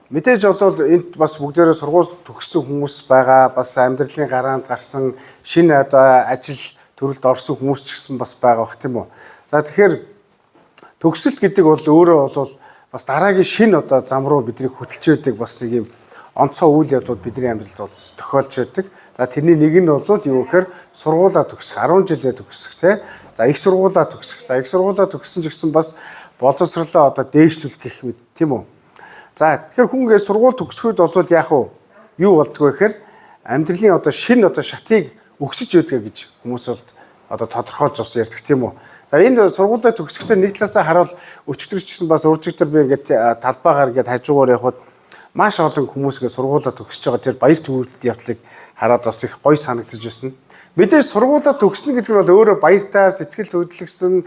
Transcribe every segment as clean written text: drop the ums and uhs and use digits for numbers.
Мэдээж бол энд бас бүгдээрээ сургууль төгссөн хүмүүс байгаа, бас амьдралын гараанд гарсан шинэ одоо ажил төрөлд орсон хүмүүс ч гэсэн бас байгаа бах тийм үү. За тэгэхээр төгсөлт гэдэг бол өөрөө бол бас дараагийн шинэ одоо зам руу биднийг хөтлж өгдөг бас нэг юм онцгой үйл явдлууд бидний амьдралд бол тохиолж байдаг. За тэрний нэг нь бол юу гэхээр сургуулаа төгсөх, 10 жилээ төгсөх тий. За их сургуулаа төгсөх. За их сургуулаа төгссөн ч гэсэн бас боловсролоо одоо дээшлүүлэх гэх мэт тийм үү. За тэгэхээр хүн ингээд сургууль төгсөхөд бол яах вэ? Юу болдгоо гэхээр амьдралын одоо шинэ одоо шатыг өгсөж өгдөг гэж хүмүүс бол одоо тодорхойлж бас ярьдаг тийм үү. За энэ сургуулаа төгсөхдөө нэг талаасаа харуул өчигдөр ч гэсэн бас уржигдэр би ингээд талбайгаар ингээд хажуугаар явхад маш олон хүмүүс ингээд сургуулаа төгсөж байгаа тэр баяр түгээмжлэлт явдлыг хараад бас их гоё санагдаж байна. Мэдээж сургуулаа төгснө гэдэг нь бол өөрөө баяртай сэтгэл хөдлөсөн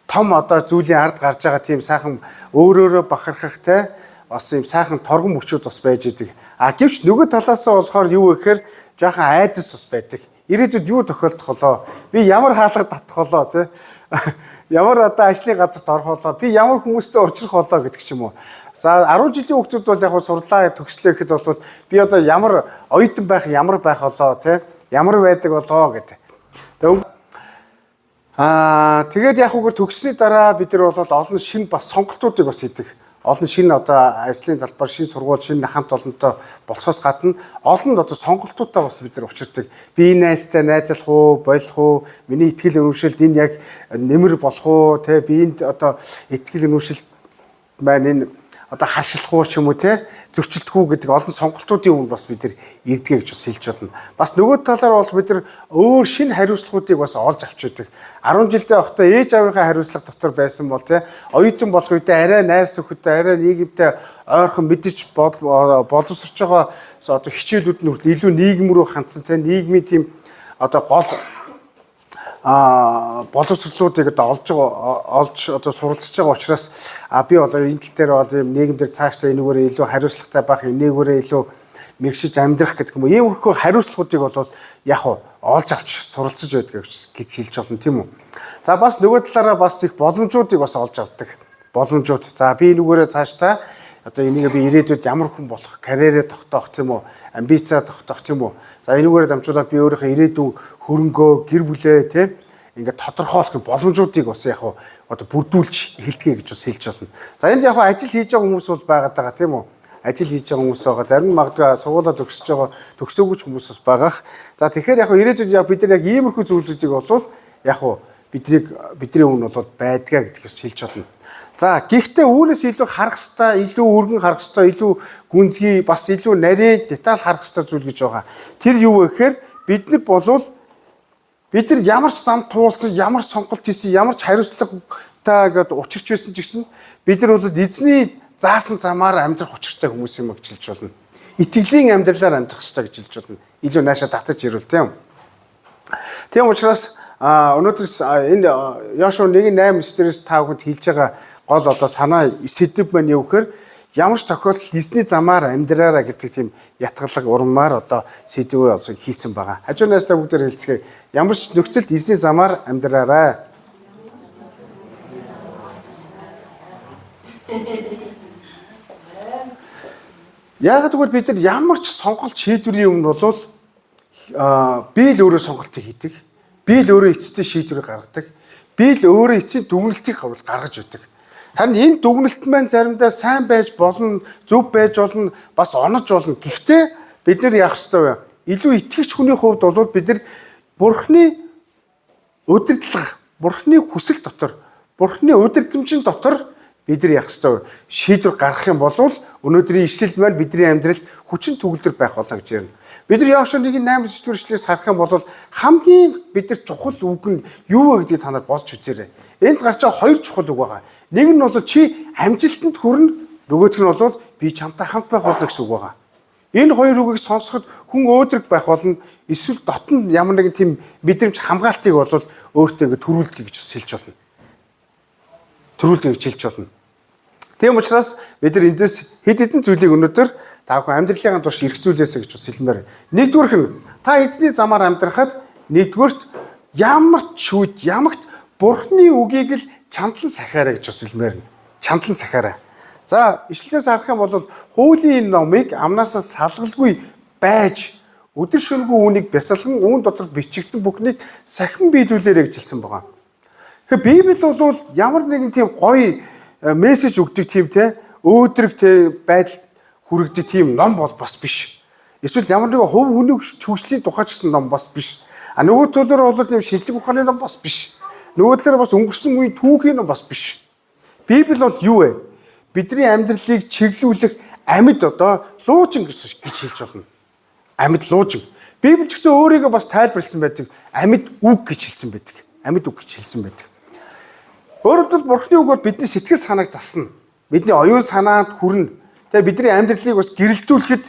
том одоо зүйлийн ард гарч байгаа тийм сайхан өөрөөрөө бахархах те бас юм сайхан торгон мөчүүд бас байж идэг. А гэвч нөгөө талаасаа болохоор юу вэ гэхээр жоохон айдас бас байдаг. Ирээдүйд юу тохиолдох болоо? Би ямар хаалга татах болоо те? Ямар одоо ажлын газарт орох болоо? Би ямар хүмүүстэй уулзрах болоо гэдэг ч юм уу. За 10 жилийн хүүхдүүд бол яг сурлаа төгслөө гэхэд бол би одоо ямар оюутан байх, ямар байх болоо те? Ямар байдаг болоо гэдэг. Тэгээд яг үгээр төгссөний дараа бид нар бол олон шинэ бас сонголтуудыг бас хийдэг. Олон шинэ одоо ажлын талбар, шинэ сургууль, шинэ хамт олонтой болцоос гадна олон одоо сонголтуудаа бас бид нар учирдаг. Би энэ найзтай найзлах уу, болох уу, миний итгэл үнэмшилд энэ яг нэмэр болох уу, те би энд одоо итгэл үнэмшилд маань энэ одоо хашлах уу ч юм уу те зөрчилдөх үү гэдэг олон сонголтуудын өмнө бас бид нар ирдгээ гэж бас хэлж байна. Бас нөгөө талаар бол бид нар өөр шинэ хариуцлагуудыг бас олж авч байдаг. 10 жилдээ байхдаа ээж аавынхаа хариуцлага дотор байсан бол те оюутан болох үедээ арай найз нөхөдтэй арай нийгэмтэй ойрхон мэдж боловсрч байгаа одоо хичээлүүд нь хүртэл илүү нийгэм рүү хандсан те нийгмийн тийм одоо гол боловсрлуудыг одоо олж одоо суралцж байгаа учраас би бол энэ тал дээр бол юм нийгэмдэр цаашдаа энэгээр илүү хариуцлагатай байх, энэгээр илүү мэрэгшиж амьдрах гэдэг юм уу. Иймэрхүү хариуцлагуудыг бол яг олж авч суралцж байдаг гэж хэлж болно тийм үү. За бас нөгөө талаараа бас их боломжуудыг бас олж авдаг. Боломжууд. За би энэгээр цаашдаа одоо энийг би ирээдүйд ямар хүн болох, карьерээ тогтоох тийм үү, амбицаа тогтоох тийм үү. За энэгээр дамжуулаад би өөрийнхөө ирээдүйн хөрөнгөө, гэр бүлээ тийм ингээд тодорхойлох боломжуудыг бас яг одоо бүрдүүлж эхэлтгээ гэж бас хэлж байна. За энд яг ажил хийж байгаа хүмүүс бол байгаа тийм үү. Ажил хийж байгаа хүмүүс байгаа. Зарим магадгүй сургуулаа төгсөж байгаа, төгсөөгүй хүмүүс бас байгаах. За тэгэхээр яг ирээдүйд яг бид нар яг иймэрхүү зүйлүүдийг болвол яг бидний өмнө бол байдгаа гэдгийг бас хэлж байна. За гэхдээ үүнээс илүү харах хэрэгтэй, илүү өргөн харах хэрэгтэй, илүү гүнзгий бас илүү нарийн деталь харах хэрэгтэй зүйл гэж байгаа. Тэр юу вэ гэхээр бид нар ямар ч зам туулсан, ямар сонголт хийсэн, ямар ч хариуцлагатай гэдээ учирч байсан ч гэсэн бид нар бол эзний заасан замаар амьдрах учиртай хүмүүс юм гэж хэлж болно. Итгэлийн амьдралаар амьдрах хэрэгтэй гэж хэлж болно. Илүү наашаа татаж ирвэл тийм. Тийм учраас өнөөдөр энэ Йошуа 1:8-9-ээс та бүхэнд хэлж байгаа гол одоо санаа сэдв маань юу гэхээр ямар ч тохиолдолд эзний замаар амьдраараа гэдэг тийм ятгалаг урмаар одоо сэдвээ хийсэн байгаа. Хажуунаас та бүгдээр хэлцгээе. Ямар ч нөхцөлд эзний замаар амьдраарай. Яг тэгвэл бид нар ямар ч сонголт шийдвэрийн өмнө бол би л өөрөө сонголтыг хийдэг. Би л өөрөө эцэстээ шийдвэрийг гаргадаг. Би л өөрөө эцсийн дүгнэлтийг гаргаж өгдөг. Харин энэ дүгнэлт маань заримдаа сайн байж болно, зөв байж болно, бас онож болно. Гэхдээ бид нар яах ёстой вэ? Илүү итгэгч хүний хувьд бол бид нар Бурхны удирдлага, Бурхны хүсэл дотор, Бурхны удирдамжийн дотор бид нар яах ёстой вэ? Шийдвэр гаргах юм бол өнөөдрийн ишлэл маань бидний амьдралд хүчин төгөлдөр байх болно гэж ярина. Бид нар Йошуа 1:8-9 ишлэлээс харах юм бол хамгийн бид нар чухал үг нь юу вэ гэдгийг та нар бодж үзээрэй. Энд гарч байгаа хоёр чухал үг байгаа. Нэг нь бол чи амжилтанд хүрнэ, нөгөөх нь бол би чамтай хамт байх болно гэсэн үг байгаа. Энэ хоёр үгийг сонсоход хүн өөдрөг байх болно. Эсвэл дотн ямар нэгэн тийм мэдрэмж хамгаалтыг бол өөртөө ингэ төрүүлдэг гэж хэлж болно. Төрүүлдэг гэж хэлж болно. Тийм учраас бид нар эндээс хэд хэдэн зүйлийг өнөөдөр та бүхэн амьдралын турш эргцүүлээсэ гэж хэлмээр. Нэгдүгээрх нь та эзний замаар амьдрахад нэгдүгээрт ямар ч үед ямагт Бурхны үгийг л чамдлан сахиараа гэж хэлмээр. Чамдлан сахиараа. За ишлэлээс харах юм бол хуулийн энэ номыг амнаасаа салгалгүй байж өдөр шөнөгүй үүнийг бясалган үүн дотор бичигдсэн бүхнийг сахин биелүүлээрэй гэж хэлсэн байгаа. Тэгэхээр Библи бол ямар нэгэн тийм гоё мессеж өгдөг тийм те өөдрөг те байдал хүргэдэг тийм ном бол бас биш. Эсвэл ямар нэгэн хувь хүний хөгжлийн тухай ч гэсэн ном бас биш. А нөгөө төлөөр бол тийм шинжлэх ухааны ном бас биш. Нөгөө талаар бас өнгөрсөн үеийн түүхийн ном бас биш. Библи бол юу вэ? Бидний амьдралыг чиглүүлэх амьд одоо луучин гэж хэлж болно. Амьд луужин. Библи ч гэсэн өөрийгөө бас тайлбарлсан байдаг. Амьд үг гэж хэлсэн байдаг. Амьд үг гэж хэлсэн байдаг. Өөрөөр хэлбэл Бурхны үг бол бидний сэтгэл санааг засна. Бидний оюун санаанд хүрнэ. Тэгээ бидний амьдралыг бас гэрэлтүүлэхэд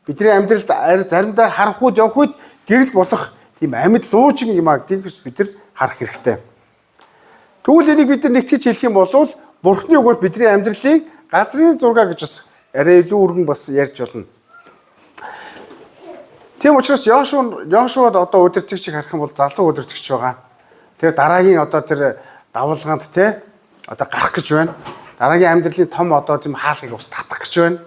бидний амьдралд заримдаа харах үед явах үед гэрэл болох тийм амьд луужин юм аа гэдгийг бид нар харах хэрэгтэй. Тэгвэл энийг бид нар нэгтгэж хэлэх юм бол Бурхны үг бол бидний амьдралыг газрын зураг гэж бас арай илүү өргөн бас ярьж болно. Тийм учраас Йошуад одоо удирдгчийг харах юм бол залуу удирдгч байгаа. Тэр дараагийн одоо тэр давалгаанд те одоо гарах гэж байна. Дараагийн амьдралын том одоо тийм хаалгыг бас татах гэж байна.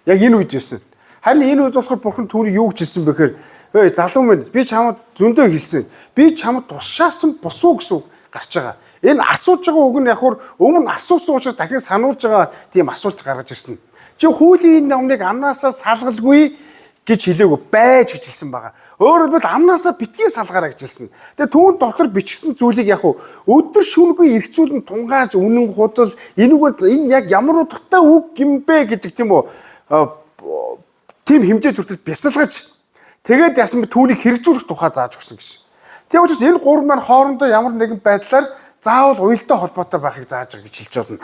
Яг энэ үед байсан. Харин энэ үед болохоор Бурхан түүнийг юу гэж хэлсэн бэхээр эй залуу минь би чамд зөндөө хэлсэн. Би чамд тушаасан бусуу гэсэн гарч байгаа. Энэ асууж байгаа үг нь яг хөр өмнө асуусан учраас дахин сануулж байгаа тийм асуулт гаргаж ирсэн. Чи хуулийн номныг амнаасаа салгалгүй гэж хэлээгүй байж гэж хэлсэн байгаа. Өөрөөр хэлбэл амнаасаа битгий салгаараа гэж хэлсэн. Тэгээ түүн дотор бичсэн зүйлийг яг өдөр шөнөгүй эргцүүлэн тунгааж үнэн худал энэ яг ямар утгатай үг юм бэ гэдэг тийм үү? Тийм хэмжээ төртөл бясалгаж тэгээд ясан бэ түүнийг хэрэгжүүлэх тухай зааж өгсөн гэж. Тийм учраас энэ гурван маань хоорондоо ямар нэгэн байдлаар заавал уялдаа холбоотой байхыг зааж байгаа гэж хэлж болно.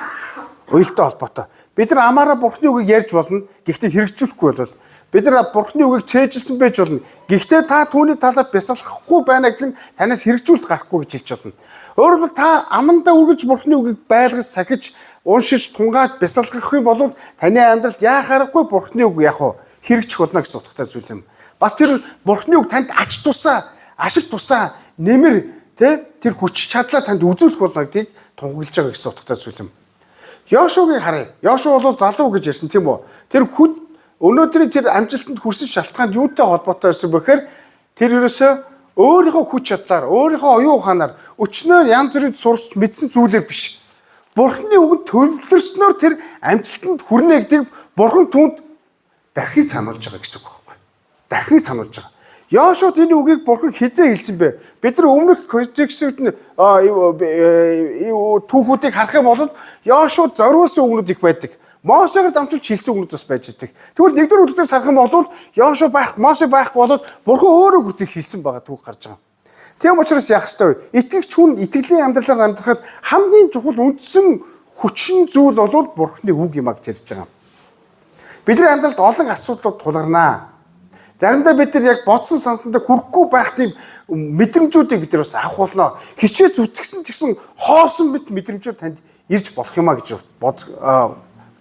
Уялдаа холбоотой. Бид нар амаараа Бурхны үгийг ярьж болно. Гэхдээ хэрэгжүүлэхгүй бол бид нар Бурхны үгийг цээжилсэн байж болно. Гэхдээ та түүний талаар бясалгахгүй байна гэдэг нь танаас хэрэгжүүлэлт гарахгүй гэж хэлж болно. Өөрөөр хэлбэл та амандаа үргэлж Бурхны үгийг байлгаж сахиж уншиж тунгааж бясалгах юм бол таны амьдралд яхаарахгүй Бурхны үг яг хэрэгжих болно гэсэн утгатай зүйл юм. Бас тэр Бурхны үг танд ач тусаа, ашиг тусаа нэмэр тэр хүч чадлаа танд үзүүлэх болно гэдгийг тунгаглаж байгаа гэсэн утгатай зүйл юм. Йошуагийн харъя. Йошуа бол залуу гэж ярьсан тийм үү? Тэр өнөөдрийн тэр амжилтанд хүрсэн шалтгаанд юутай холбоотой байсан бэхээр тэр ерөөсөө өөрийнхөө хүч чадлаар, өөрийнхөө оюун ухаанаар өчнөө янз бүрийн сурч мэдсэн зүйлээр биш. Бурхны үгэнд төвлөрснөөр тэр амжилтанд хүрнэ гэдэг Бурхан түүнд дахин сануулж байгаа гэсэн үг байхгүй. Дахин сануулж байгаа. Йошуад энэ үгийг Бурхан хизээ хэлсэн бэ? Бид нар өмнөх контекстд түүхүүдийг харах юм бол Йошуад зориулсан үгнүүд их байдаг. Мосегаар дамжуулж хэлсэн үгнүүд бас байж байгаа. Тэгвэл нэгдүгээр үлдээс харах юм бол Йошуа Мосе байхгүй болоод Бурхан өөрөө бүтэл хэлсэн байгаа түүх гарч байгаа. Тийм учраас яах ёстой вэ? Итгэгч хүн итгэлийн амьдралаар амьдрахад хамгийн чухал үндсэн хүчин зүйл бол Бурханы үг юм а гэж ярьж байгаа. Бидний амьдралд олон асуудлууд тулгарнаа. Заримдаа бид нар яг бодсон сансандаа хүрэхгүй байх тийм мэдрэмжүүдийг бид нар бас авах болно. Хичээ зүтгэсэн ч гэсэн хоосон мэт мэдрэмжүүд танд ирж болох юм а гэж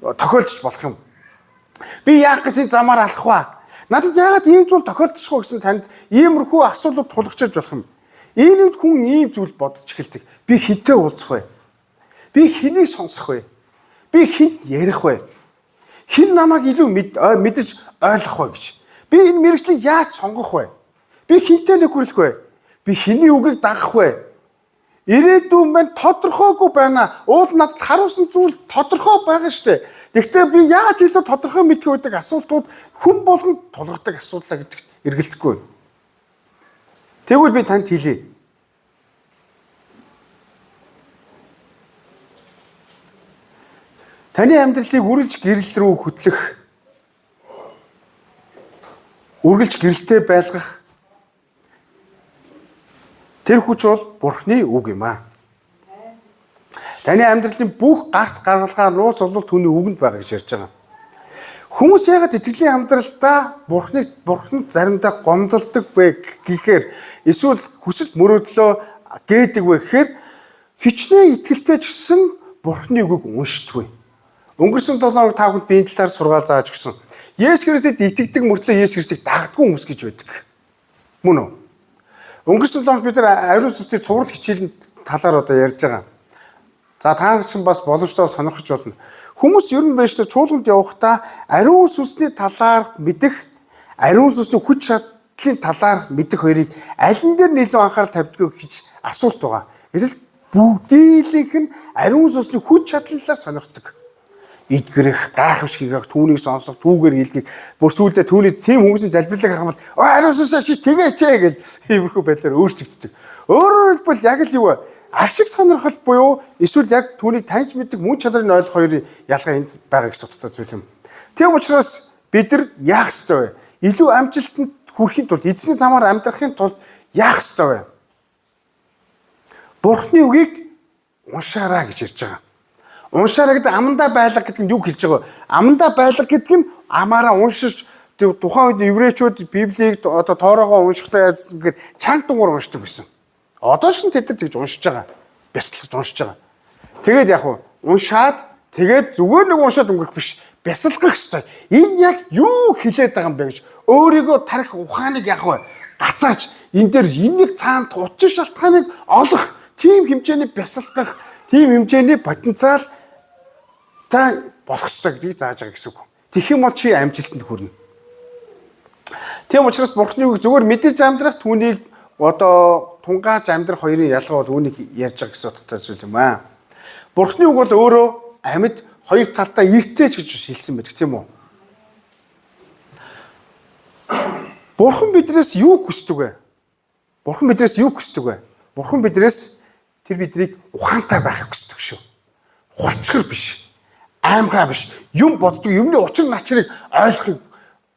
тохиолдож болох юм. Би яах гэж энэ замаар алах вэ? Надад яагаад ийм зүйл тохиолдчихгүй гэсэн танд иймэрхүү асуудлууд тулгарч болох юм. Энэ үед хүн ийм зүйл бодож эхэлдэг. Би хинтээ уулзах вэ? Би хэнийг сонсох вэ? Би хинт ярих вэ? Хин намайг илүү мэдэж ойлгох вэ гэж. Би энэ мэргэжлийг яаж сонгох вэ? Би хинтээ нөхөрлөх вэ? Би хэний үгийг дагах вэ? Ирээдүйн маань тодорхойгүй байна. Уул надад харуулсан зүйл тодорхой байгаа шүү дээ. Гэхдээ би яаж илүү тодорхой мэдэх байдаг асуултууд хүн болгон тулгардаг асуудлаа гэдэгт эргэлзэхгүй. Тэгвэл би танд хэлье. Таны амьдралыг үргэлж гэрэл рүү хөтлөх, үргэлж гэрэлтэй байлгах тэр хүч бол Бурхны үг юм аа. Таны амьдралын бүх гарц гаргалгаа нууц олол түүний үгэнд байгаа гэж ярьж байгаа. Хүмүүс яагаад итгэлийн амьдралдаа Бурханд заримдаа гомдолдог вэ гэхээр эсвэл хүсэл мөрөөдлөө гээдэг вэ гэхээр хичнээн итгэлтэй ч гэсэн Бурхны үгийг уншдаггүй. Өнгөрсөн 7 хоног та бүхэнд биеийн талаар сургаал зааж өгсөн. Есүс Христэд итгэдэг мөртлөө Есүс Христийг дагдаг хүмүүс гэж байдаг. Мөн үү? Өнгөрсөн 7 хоног бид нар ариун сүнсний цуврал хичээлийн талаар одоо ярьж байгаа. За та чинь бас боломжтой сонирхож болно. Хүмүүс ер нь байж чуулганд явахдаа ариун сүнсний талаар мэдэх, ариун сүнсний хүч чадлын талаар мэдэх хоёрыг аль нь дээр илүү анхаарал тавьдгийг гэж асуулт байгаа. Гэтэл бүгдийнх нь ариун сүнсний хүч чадлаар сонирхдог. Идгэрэх, гайхамшигыг түүнийг сонсох, түүгээр хэлгийг бүр сүүлдээ түүний тийм хүмүүсийн залбирлыг харахад ариун сүнсээ чи тэгээч гэж иймэрхүү байдлаар өөрчлөгддөг. Өөрөөр хэлбэл яг л юу вэ? Ашиг сонирхол буюу эсвэл яг түүнийг таньж мэддэг мөн чанарыг ойлгох хоёрын ялгаа энд байгаа гэсэн утгатай зүйл юм. Тийм учраас бид нар яах ёстой вэ? Илүү амжилтанд хүрэхин тулд эзний замаар амьдрахын тулд яах ёстой вэ? Бурхны үгийг уншаарай гэж ярьж байгаа. Уншаарай гэдэг амандаа байлга гэдэг нь юу хэлж байгаа вэ? Амандаа байлга гэдэг нь амаараа уншиж тухайн үед еврейчүүд Библийг одоо тоороогоо уншихтаа яаж гэхээр чанга дугаар уншдаг гэсэн. Одоо ч тэд нар тэгж уншиж байгаа. Бясалгаж уншиж байгаа. Тэгээд яг уу уншаад тэгээд зүгээр нэг уншаад өнгөрөх биш. Бясалгах ёстой. Энэ яг юу хэлээд байгаа юм бэ гэж өөрийгөө тарих ухааныг яг уу гацаач энэ дээр энийг цаанд учир шалтгааныг олох тийм хэмжээний бясалгах, тийм хэмжээний потенциал та болох ёстой гэдгийг зааж байгаа гэсэн үг. Тэгэх юм бол чи амжилтанд хүрнэ. Тийм учраас Бурхны үг зүгээр мэдээж амьдрах түүнийг одоо тунгааж амьдрах хоёрын ялгаа бол үүнийг ярьж байгаа гэсэн утгатай зүйл юм аа. Бурхны үг бол өөрөө амьд хоёр талтай эртэж гэж хэлсэн байдаг тийм үү? Бурхан биднээс юу хүсдэг вэ? Бурхан биднээс юу хүсдэг вэ? Бурхан биднээс тэр биднийг ухаантай байхыг хүсдэг шүү. Хулчгар биш. Аимгай биш. Юм боддог, юмны учир начрыг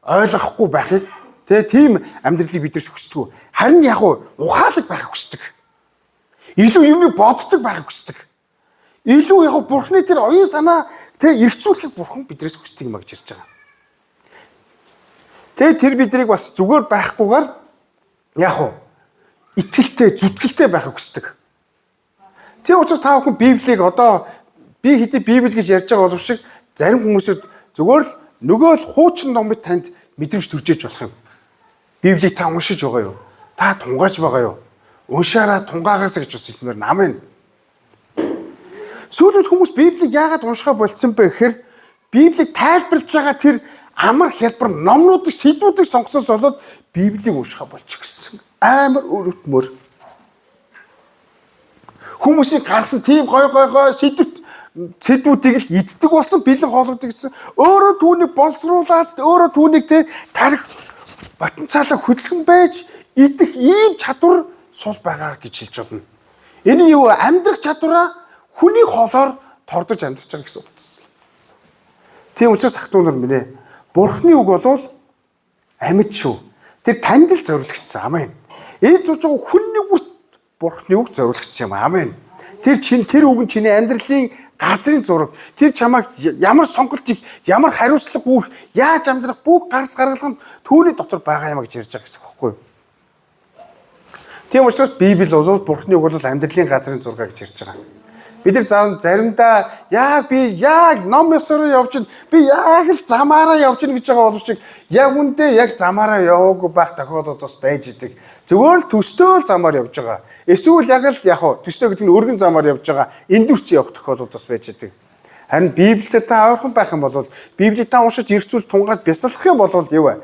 ойлгохгүй байхыг тийм амьдралыг биднээс хүсдэг. Харин яг ухаалаг байхыг хүсдэг. Илүү юмыг боддог байхыг хүсдэг. Илүү яг Бурхны тэр оюун санаа эргцүүлэхийг Бурхан биднээс хүсдэг юм а гэж ярьж байгаа. Тэр биднийг бас зүгээр байхгүйгээр яг итгэлтэй, зүтгэлтэй байхыг хүсдэг. Тийм учраас та бүхэн Библийг одоо би хэдий Библи гэж ярьж байгаа боловч шиг зарим хүмүүсүүд зүгээр л нөгөө л хуучин номыг танд мэдрэмж төржээж болох юм. Библийг та уншиж байгаа юу? Та тунгааж байгаа юу? Уншаараа тунгаагаас гэж бас хэлмээр намын. Сүүлд хүмүүс Библийг яагаад уншихаа болцсон бэ гэхээр Библийг тайлбарлаж байгаа тэр амар хялбар номнуудыг, сэдвүүдийг сонгосоос болоод Библийг уншихаа болчихсон. Амар өрөвтмөр. Хүмүүсийн гарсан тийм гой сэдвүүдийг л иддэг болсон бэлэн хоолойдог гэсэн. Өөрөө түүнийг боловсруулад, өөрөө түүнийг тарих потенциалаа хөдөлгөн байж идэх ийм чадвар сул байгаа гэж хэлж болно. Энэ юу амьдрах чадвараа хүний хоолоор тордож амьдарч байгаа гэсэн үг. Тийм учраас ах トゥ нар минь ээ. Бурхны үг бол амьд шүү. Тэр танд л зориулагдсан. Амен. Энэ зурж байгаа хүний бүрт Бурхны үг зориулагдсан юм. Амен. Тэр үг нь чиний амьдралын газрын зураг. Тэр чамайг ямар сонголтыг, ямар хариуцлага үүрэх, яаж амьдрах бүх гарс гаргалганд түүний дотор байгаа юм гэж ярьж байгаа гэсэн үг байхгүй юу? Тийм учраас Библи бол Бурхны үг бол амьдралын газрын зураг гэж ярьж байгаа. Бид нар заримдаа яг ном ёсоор явж байна. Би яг л замаараа явж байна гэж байгаа боловч яг үндэ яг замаараа яваагүй байх тохиолдол бас байж идэг. Зүгээр л төстэй замаар явж байгаа. Эсвэл яг л төстэй гэдэг нь өргөн замаар явж байгаа. Эндүрч явах тохиолдол бас байж идэг. Харин Библиэд та ойрхон байх юм бол Библийг та уншиж эргцүүл тунгаад бясалгах юм бол юу вэ?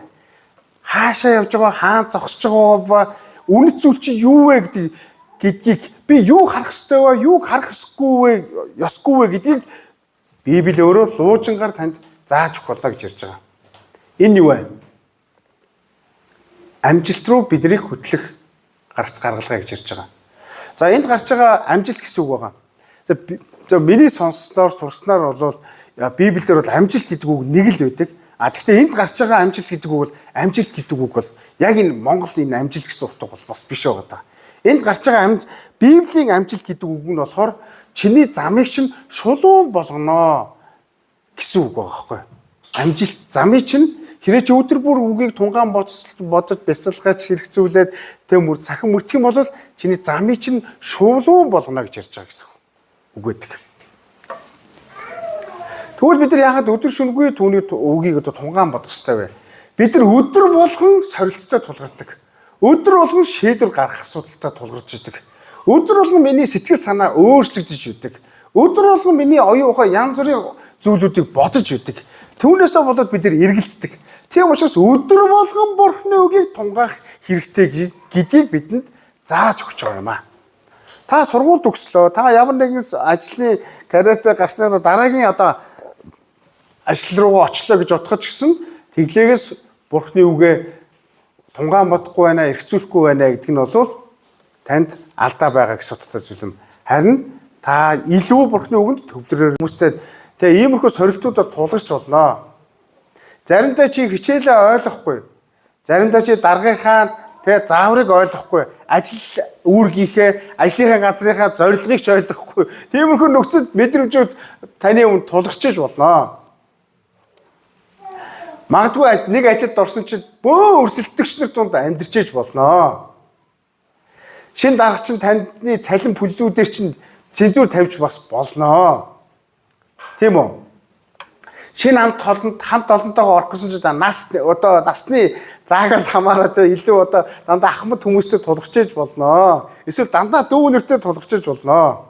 Хаашаа явж байгаа, хаан зогсож байгаа, үнэт зүйл чи юу вэ гэдгийг би юу харах ёстой вэ, юу харах ёсгүй вэ гэдгийг Библи өөрөө луужингаар танд зааж өгөх болно гэж ярьж байгаа. Энэ юу вэ? Амжилт руу биднийг хөтлөх гарц гаргалгаа гэж ярьж байгаа. За энд гарч байгаа амжилт гэсэн үг байгаа. За миний сонссноор сурснаар бол Библиэлд бол амжилт гэдэг үг нэг л байдаг. Гэхдээ энд гарч байгаа амжилт гэдэг үг бол амжилт гэдэг үг бол яг энэ Монгол энэ амжилт гэсэн утга бол бас биш байгаа даа. Энд гарч байгаа Библийн амжилт гэдэг үг нь болохоор чиний замыг чинь шулуун болгоно гэсэн үг байгаа байхгүй. Амжилт замыг чинь хэрэг чи өдөр бүр үгийг тунгаан бодож бясалгаж хэрэгцүүлээд мөр цахим мөрдөх юм бол чиний замыг чинь шулуун болгоно гэж ярьж байгаа гэсэн үг байдаг. Тэгвэл бид нар яагаад өдөр шөнөгүй түүний үгийг тунгаан бодох ёстой вэ? Бид нар өдөр болгон сорилттой тулгардаг. Өдөр болгон шийдвэр гаргах асуудалтай тулгарч идэг. Өдөр болгон миний сэтгэл санаа өөрчлөгдөж идэг. Өдөр болгон миний оюун ухаан янз бүрийн зүйлүүдийг бодож өгдөг. Түүнээсээ болоод бид нар эргэлздэг. Тийм учраас өдөр болгон Бурхны үгийг тунгаах хэрэгтэй гэдгийг бидэнд зааж өгч байгаа юм аа. Та сургууль төгслөө, та ямар нэгэн ажлын карьертэй гарснаа дараагийн ажил руугаа очлоо гэж бодоход ч гэсэн тэглээгээс Бурхны үгээ тунгаан бодохгүй байна, эргцүүлэхгүй байна гэдэг нь бол танд алдаа байгаа гэж судалтай зүйл юм. Харин та илүү Бурхны үгэнд төвлөрөөр хүмүүстэй тэгээ иймэрхүү сорилтуудад тулгарч болно. Заримдаа чи хичээлээ ойлгохгүй. Заримдаа чи даргынхаа тэгээ зааврыг ойлгохгүй. Ажил үүргийнхээ, ажлынхаа газрынхаа зорилгыг ч ойлгохгүй. Тиймэрхүү нөхцөлд мэдрэмжүүд таны өмнө тулгарчиж болно. Магадгүй нэг ажилд орсон чинь бөө өрсөлдөгч нар дунд амьдэрчээж болно. Шинэ дарга чинь таны цалин бүллүүдээр чинь цензуур тавьж бас болно. Тийм үү? Шинэ хамт олонтойгоо орох гэсэн чинь насны заагаас хамаарат илүү дандаа ахмад хүмүүстэй тулгарчээж болно. Эсвэл дандаа дүү нэртэй тулгарчээж болно.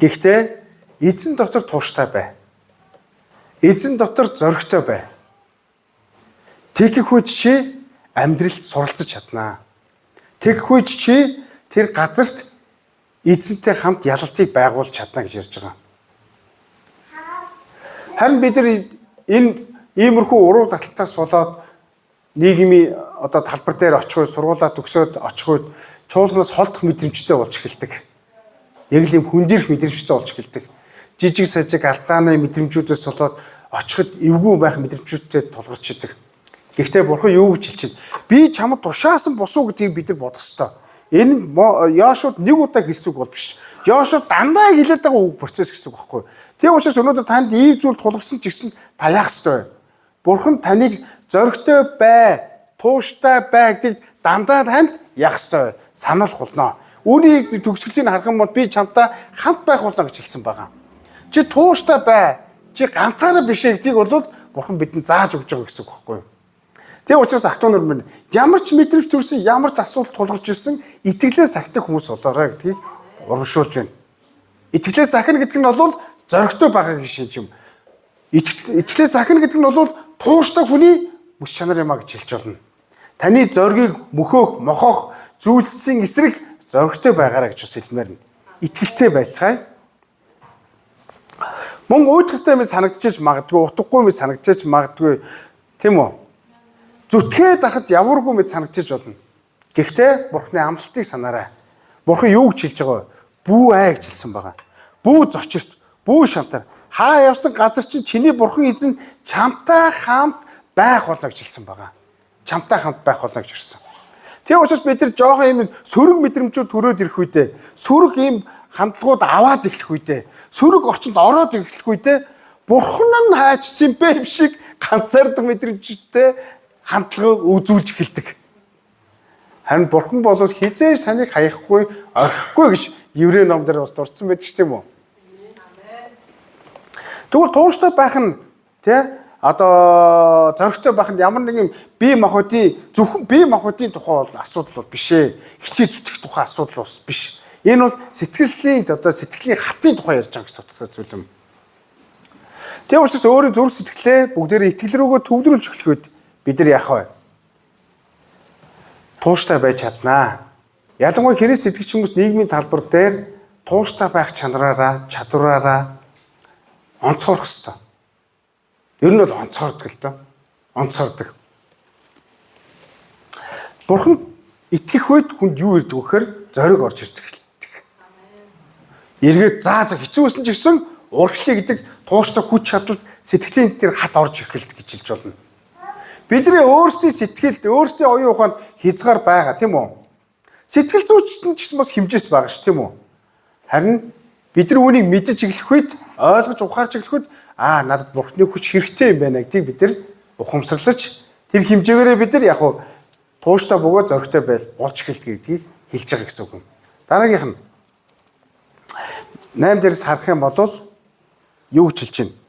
Гэхдээ эзэн дотор тууштай бай. Эзэн дотор зоригтой бай. Тэгэхгүй чи амьдралд суралцж чаднаа. Тэгэхгүй чи тэр газарт эзэнтэй хамт ялалтыг байгуулж чадна гэж ярьж байгаа. Харин бид нар энэ иймэрхүү уруу таталтаас болоод нийгмийн талбар дээр очихгүй, сургуулаа төгсөөд очихгүй чуулганаас холдох мэдрэмжтэй болж эхэлдэг. Яг л юм хүндирх мэдрэмжтэй болж эхэлдэг. Жижиг сажиг алдааны мэдрэмжүүдээс болоод очиход эвгүй байх мэдрэмжүүдтэй тулгарч идэг. Гэхдээ Бурхан юу гэж хэлж байна? Би чамд тушаасан босуу гэдгийг бид нар бодох ёстой. Энэ Йошуад нэг удаа хэлсэн үг бол биш. Йошуа дандаа хэлээд байгаа үг процесс гэсэн үг байхгүй. Тийм учраас өнөөдөр танд ийм зүйл тулгарсан ч гэсэн та яах ёстой вэ? Бурхан таныг зоригтой бай, тууштай бай гэдгийг дандаа танд яах ёстой вэ? Сануулах болно. Үүнийг төгсгөлийн харах юм бол би чамтай хамт байх болно гэж хэлсэн байгаа. Чи тууштай бай, чи ганцаараа биш гэдгийг бол Бурхан бидэнд зааж өгч байгаа гэсэн үг байхгүй юу? Тийм учраас ах トゥ нар минь ямар ч мэдрэмж төрсөн, ямар ч асуудал тулгарч ирсэн итгэлээ сахидаг хүмүүс болоорой гэдгийг урамшуулж байна. Итгэлээ сахина гэдэг нь бол зоригтой байгаа гэж юм. Итгэлээ сахина гэдэг нь бол тууштай хүний бүс чанар юм а гэж хэлж болно. Таны зоригийг мөхөөх, мохоох зүйлсийн эсрэг зоригтой байгаарай гэж хэлмээр нь. Итгэлтэй байцгаая. Мөн уйдгартай мэд санагдчихж магадгүй, утгагүй мэд санагдчихж магадгүй, тийм үү? Зүтгээд ахад ямаргүй мэд санагдчихж болно. Гэхдээ Бурхны амлалтыг санаарай. Бурхан юу гэж хэлж байгаа вэ? Бүү ай гэж хэлсэн байгаа. Бүү зочирт, бүү шамтар. Хаа явсан газар чинь чиний Бурхан эзэн чамтай хамт байх болно гэж хэлсэн байгаа. Чамтай хамт байх болно гэж хэлсэн. Тийм учраас бид нар жоохон юм сөрөг мэдрэмжүүд төрөөд ирэх үедээ, сөрөг ийм хандлагууд аваад эхлэх үедээ, сөрөг орчинд ороод эхлэх үедээ Бурхан нь хайчсан бэ шиг ганцаардаг мэдрэмжтэй хандлага үзүүлж эхэлдэг. Харин Бурхан бол хизээж таныг хаяхгүй, орхихгүй гэж Еврей номдэр бас дурдсан байдаг ч тийм үү? Тэгвэл тууштай байх нь зоригтой байх нь ямар нэгэн бие махбодын зөвхөн бие махбодын тухай бол асуудал бол биш ээ. Хичээ зүтгэх тухай асуудал бас биш. Энэ бол сэтгэлийн сэтгэлийн хатын тухай ярьж байгаа гэсэн зүйл юм. Тийм учраас өөрийн зүрх сэтгэлээ бүгдээрээ итгэл рүүгээ төвлөрүүлж эхлэх үед бид нар яах вэ? Тууштай байж чаднаа. Ялангуяа Христ итгэж хүмүүс нийгмийн талбар дээр тууштай байх чадвараараа онцгорох ёстой. Ер нь бол онцгордог л доо. Онцгордог. Бурхан итгэх үед хүнд юу ирдэг вэ гэхээр зориг орж ирдэг. Эргээд хэцүүсэн ч гэсэн урагшлыг гэдэг тууштай хүч чадал сэтгэлийн дээр хат орж эхэлдэг гэж хэлж болно. Бидний өөрсдийн сэтгэлд, өөрсдийн оюун ухаанд хязгаар байгаа тийм үү? Сэтгэл зүйчд нь ч гэсэн бас хэмжээс байгаа ш тийм үү? Харин бид нар үүнийг мэдэж эхлэх үед, ойлгож ухаарч эхлэх үед надад Бурхны хүч хэрэгтэй юм байна гэдгийг бид нар ухамсарлаж тэр хэмжээгээрээ бид нар яг хуу тууштай бөгөөд зоригтой болж эхэлдэг гэдгийг хэлж байгаа гэсэн үг юм. Дараагийнх нь 8 дээрс харах юм бол юу гэж хэлж байна?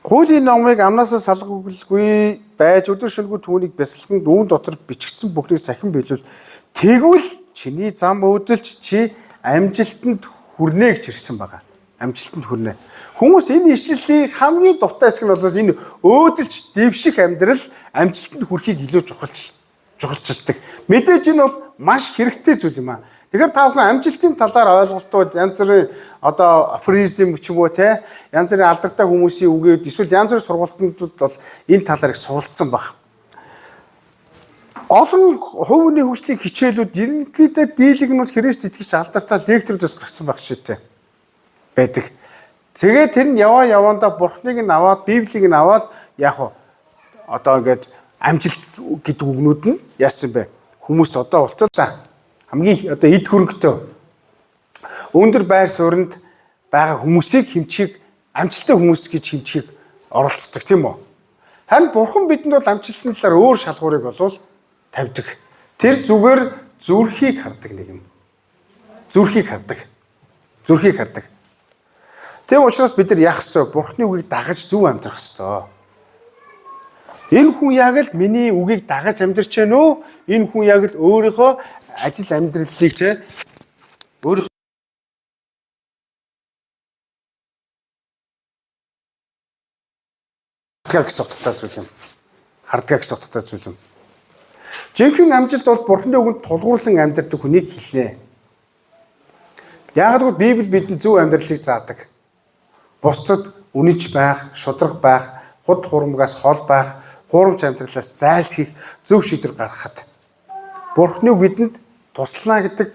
Хуулийн номыг амнаасаа салгуулгүй байж өдөр шөнөгүй түүнийг бясалхан дүүн дотор бичигдсэн бүхнийг сахин биелүүл тэгвэл чиний зам өөдөлч чи амжилтанд хүрнэ гэж ирсэн байгаа. Амжилтанд хүрнэ. Хүмүүс энэ ишлэлийн хамгийн дуртай хэсэг нь бол энэ өөдөлж дэвших амьдрал амжилтанд хүрэхийг илүү чухалчилдаг. Мэдээж энэ бол маш хэрэгтэй зүйл юм аа. Тэгэхээр та бүхэн амжилтын талаар ойлголтууд янз бүрийн одоо афоризм ч юм уу те янз бүрийн алдартай хүмүүсийн үгээд эсвэл янз бүрийн сургалтуудад бол энэ талаар их суралцсан баг. Олон хувийн хөгжлийн хичээлүүд ерөнхийдөө дийлэгнүүд Христ итгэж алдартай лекторудаас гарсан баг шийдтэй байдаг. Тэгээд тэр нь яваандаа Бурхныг нь аваад Библийг нь аваад яг одоо ингээд амжилт гэдэг үгнүүд нь яасан бэ? Хүмүүст одоо уулзлаа. Хамгийн одоо эд хөрөнгөтэй өндөр байр суурьнд байгаа хүмүүсийг хэмжих амжилттай хүмүүс гэж хэмжихийг оролцдог тийм үү? Харин Бурхан бидэнд бол амжилтны талаар өөр шалгуурыг болвол тавьдаг. Тэр зүгээр зүрхийг хардаг нэг юм. Зүрхийг хардаг. Тийм учраас бид нар яах ёстой? Бурханы үгийг дагаж зөв амьдрах ёстой. Энэ хүн яг л миний үгийг дагаж амьдрч байна уу? Энэ хүн яг л өөрийнхөө ажил амьдралыг те өөрийнхөө харддаг гэсэн утгатай зүйл юм. Жинхэнэ амжилт бол Бурханы үгэнд тулгуурлан амьдрдаг хүнийг хэлнэ. Яг л Библи бидэнд зөв амьдралыг заадаг. Бусдад үнэнч байх, шудраг байх, худ хурамгаас хол байх, хуурамч амьдралаас зайлсхийх зөв шийдвэр гаргахад Бурханы үг бидэнд туслана гэдэг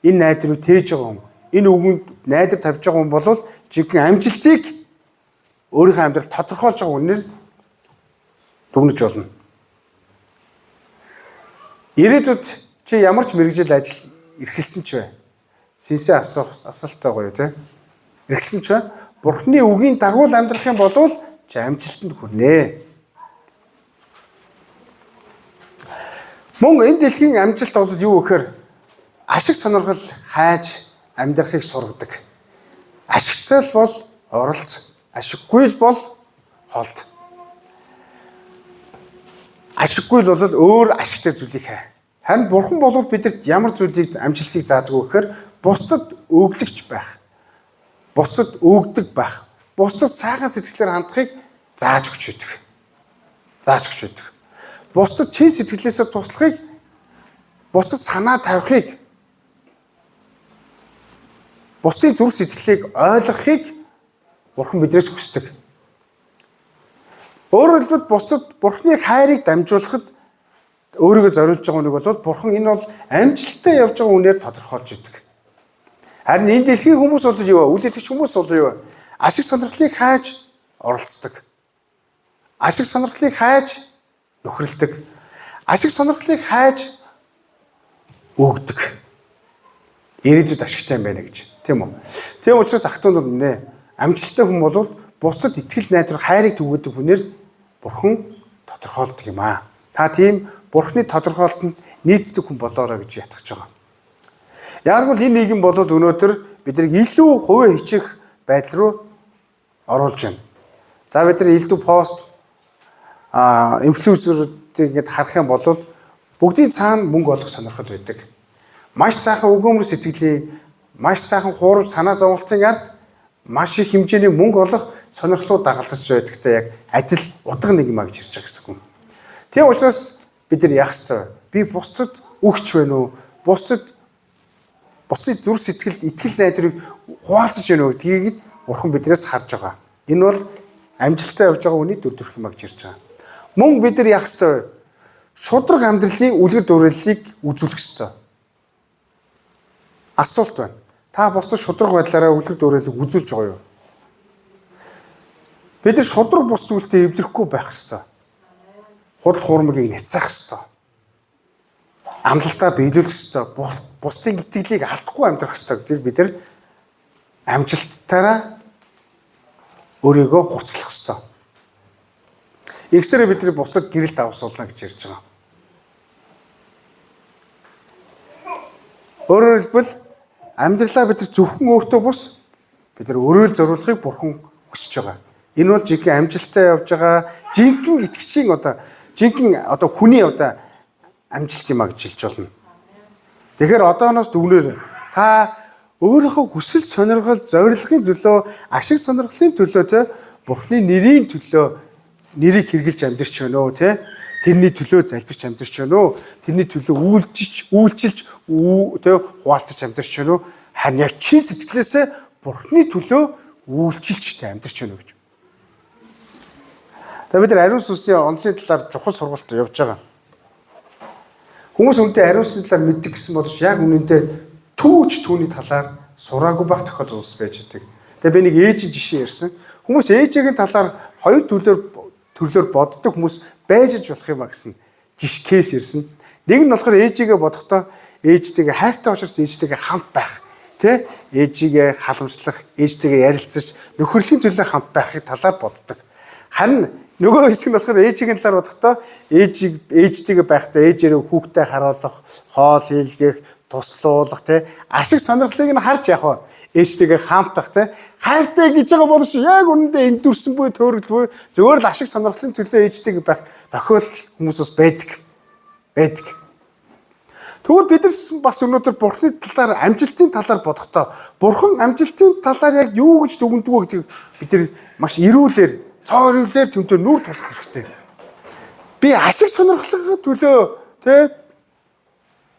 энэ найдварыг тээж байгаа юм. Энэ үгэнд найдвар тавьж байгаа юм бол жинхэнэ амжилтыг өөрийнхөө амьдралд тодорхойлж байгаа үнээр дүгнэж болно. Ирээдүйд чи ямар ч мэргэжил ажил эрхэлсэн ч бай. Сэнсээ асуулттай гоё те. Эрхэлсэн ч бай. Бурханы үгийн дагуу амьдрах юм бол чи амжилтанд хүрнэ. Мөн энэ дэлхийн амжилт бол юу гэхээр ашиг сонирхол хайж амьдрахыг сургадаг. Ашигтай л бол оролц, ашиггүй л бол холд. Ашиггүй л бол өөр ашигтай зүйлийг хай. Харин Бурхан бол бидэнд ямар зүйлийг амжилтыг заадаг вэ гэхээр бусдад өглөгч байх. Бусдад өгдөг байх. Бусдад сайхан сэтгэлээр хандахыг зааж өгч байдаг. Бусдад чин сэтгэлээсээ туслахыг, бусдад санаа тавихыг, бусдын зүрх сэтгэлийг ойлгохыг Бурхан биднээс хүсдэг. Өөрөөр хэлбэл бусдад Бурханы хайрыг дамжуулахад өөрийгөө зориулж байгаа нэг бол Бурхан энэ бол амжилттай явж байгаа үнээр тодорхойлж идэг. Харин энэ дэлхийн хүмүүс бол юу вэ? Үл итгэж хүмүүс бол юу вэ? Ашиг сонирхлыг хайж оролцдог. Ашиг сонирхлыг хайж нөхрөлдөг. Ашиг сонирхлыг хайж өгдөг. Ирээдүйд ашигтай юм байна гэж. Тийм үү? Тийм учраас ахтунд нэ амжилттай хүн бол бусдад итгэл найдвар хайрыг түгээдэг хүнээр Бурхан тодорхойлдог юм аа. Та тийм Бурханы тодорхойлолтод нийцдэг хүн болоорой гэж ятгах байгаа. Яг л энэ нийгэм бол өнөөдөр биднийг илүү хувийн хичээх байдал руу оруулж байна. За бид нар элдв пост инфлюенсерүүдийг ингэж харах юм бол бүгдийн цаана мөнгө олох сонирхол байдаг. Маш сайхан өгөөмөр сэтгэлийн, маш сайхан хуурамч санаа зовлтын ард маш их хэмжээний мөнгө олох сонирхлууд дагалдаж байдагтай яг адил утга нэг юм а гэж ярьж байгаа гэсэн юм. Тийм учраас бид нар яах ёстой вэ? Би бусдад өгч байна уу? Бусдын зүрх сэтгэлд итгэл найдварыг хуваалцаж байна уу гэдгийг Бурхан биднээс харж байгаа. Энэ бол амжилттай явж байгаа үний дүр төрх юм а гэж ярьж байгаа. Мөн бид нар яах ёстой вэ? Шудраг амьдралын үлгэр дуурайллыг үзүүлэх ёстой. Асуулт байна. Та бусдад шудраг байдлаараа үлгэр дуурайллыг үзүүлж байгаа юу? Бид нар шудраг бус зүйлтэй эвлэхгүй байх ёстой. Худал хуурмыг няцаах ёстой. Амлалтаа биелүүлэх ёстой. Бусдын итгэлийг алдахгүй амьдрах ёстой гэдгийг бид нар амжилттаараа өөрийгөө хуцлах ёстой. Игсээр бидний бусдад гэрэл давсуулна гэж ярьж байгаа. Өөрөөр хэлбэл амьдралаа бид нар зөвхөн өөртөө бус бид нар өрөөл зориулахыг Бурхан хүсэж байгаа. Энэ бол жинхэнэ амжилттай явж байгаа жинхэнэ итгэгчийн одоо хүний одоо амжилт юм а гэж хэлж болно. Тэгэхээр одооноос дүгнээр та өөрийнхөө хүсэл сонирхол зорилгын төлөө, ашиг сонирхлын төлөө те Бурхны нэрийн төлөө нэрийг хэрэгжилж амьдарч байна уу те? Тэрний төлөө залбирч амьдарч байна уу? Тэрний төлөө үйлчилж те хуваалцаж амьдарч байна уу? Харин яг чин сэтгэлээсээ Бурхны төлөө үйлчилж амьдарч байна уу гэж. За бид нар ариун сүнсийн онолын талаар чухал сургалт явж байгаа. Хүмүүс үнэндээ ариун сүнсийн талаар мэддэг гэсэн боловч яг үнэндээ түүч түүний талаар сураагүй байх тохиолдол ус байж байгаа. Тэгээ би нэг ээжийн жишээ ярьсан. Хүмүүс ээжийн талаар хоёр төрлөөр боддог хүмүүс байж болох юм а гэсэн кейс ярьсан. Нэг нь болохоор ээжигээ бодохдоо ээжтэйгээ хайртай учраас ээжтэйгээ хамт байх. Тэ? Ээжигээ халамжлах, ээжтэйгээ ярилцаж, нөхөрлөлийн төлөө хамт байхыг талаар боддог. Харин нөгөө хэсэг нь болохоор ээжийн талаар бодохдоо ээжтэйгээ байхдаа ээжээрээ хүүхдээ харуулах, хоол хийлгэх, туслуулах те ашиг сонирхлыг нь харж явах ээжтэйгээ хамтдах те хайртай гэж байгаа боловч яг үнэндээ эндүрсэн буй төөрөлгүй зөвөр л ашиг сонирхлын төлөө ээжтэйгээ байх тохиолдол хүмүүсээс байдаг. Тэгвэл бид нар бас өнөөдөр Бурхны талаар амжилтын талаар бодохдоо Бурхан амжилтын талаар яг юу гэж дүгндэг вэ гэдгийг бид нар маш эрүүлэр цооролэр тэмдгээр нүур тулах хэрэгтэй. Би ашиг сонирхлын төлөө те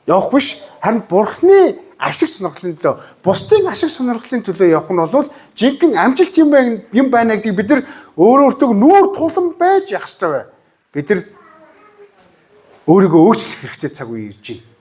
явах биш харин Бурхны ашиг сонирхлын төлөө бусдын ашиг сонирхлын төлөө явах нь бол жинхэнэ амжилт юм байна гэдгийг бид нар өөртөө нүүр тулан байж явах хэрэгтэй. Бид нар өөрийгөө өөрчлөх хэрэгтэй цаг үе ирж байна.